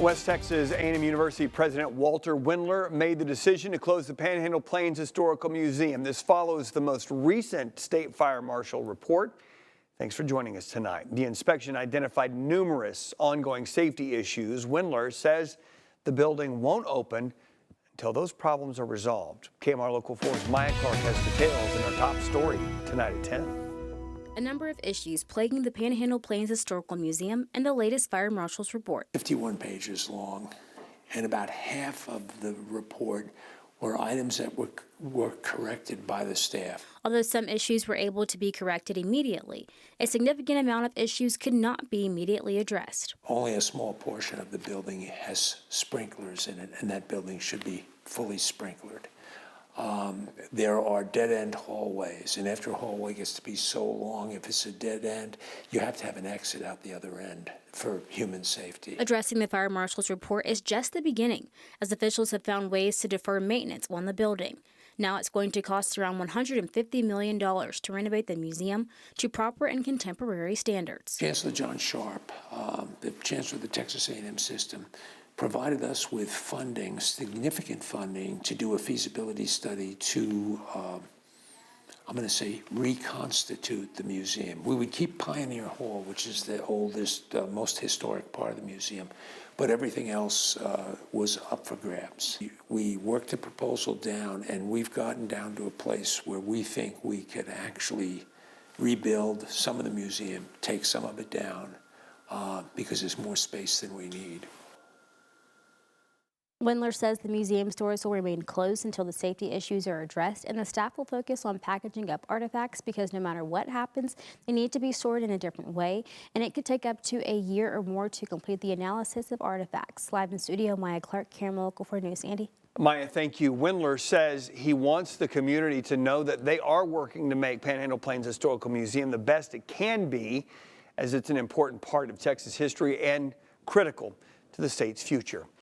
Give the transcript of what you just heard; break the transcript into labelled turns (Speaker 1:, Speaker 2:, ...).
Speaker 1: West Texas A&M University President Walter Windler made the decision to close the Panhandle-Plains Historical Museum. This follows the most recent State Fire Marshal Report. Thanks for joining us tonight. The inspection identified numerous ongoing safety issues. Windler says the building won't open until those problems are resolved. KMR Local 4's Maya Clark has details in our top story tonight at 10.
Speaker 2: A number of issues plaguing the Panhandle-Plains Historical Museum and the latest Fire Marshal's report.
Speaker 3: 51 pages long, and about half of the report were items that were corrected by the staff.
Speaker 2: Although some issues were able to be corrected immediately, a significant amount of issues could not be immediately addressed.
Speaker 3: Only a small portion of the building has sprinklers in it, and that building should be fully sprinklered. There are dead-end hallways, and after a hallway gets to be so long, if it's a dead end, you have to have an exit out the other end for human safety.
Speaker 2: Addressing the Fire Marshal's report is just the beginning, as officials have found ways to defer maintenance on the building. Now it's going to cost around $150 million to renovate the museum to proper and contemporary standards.
Speaker 3: Chancellor John Sharp, the Chancellor of the Texas A&M system, provided us with funding, significant funding, to do a feasibility study to, I'm going to say, reconstitute the museum. We would keep Pioneer Hall, which is the oldest, most historic part of the museum, but everything else was up for grabs. We worked the proposal down, and we've gotten down to a place where we think we could actually rebuild some of the museum, take some of it down, because there's more space than we need.
Speaker 2: Windler says the museum stores will remain closed until the safety issues are addressed, and the staff will focus on packaging up artifacts because no matter what happens, they need to be stored in a different way, and it could take up to a year or more to complete the analysis of artifacts. Live in studio, Maya Clark, KMR Local 4 News. Andy.
Speaker 1: Maya, thank you. Windler says he wants the community to know that they are working to make Panhandle-Plains Historical Museum the best it can be, as it's an important part of Texas history and critical to the state's future.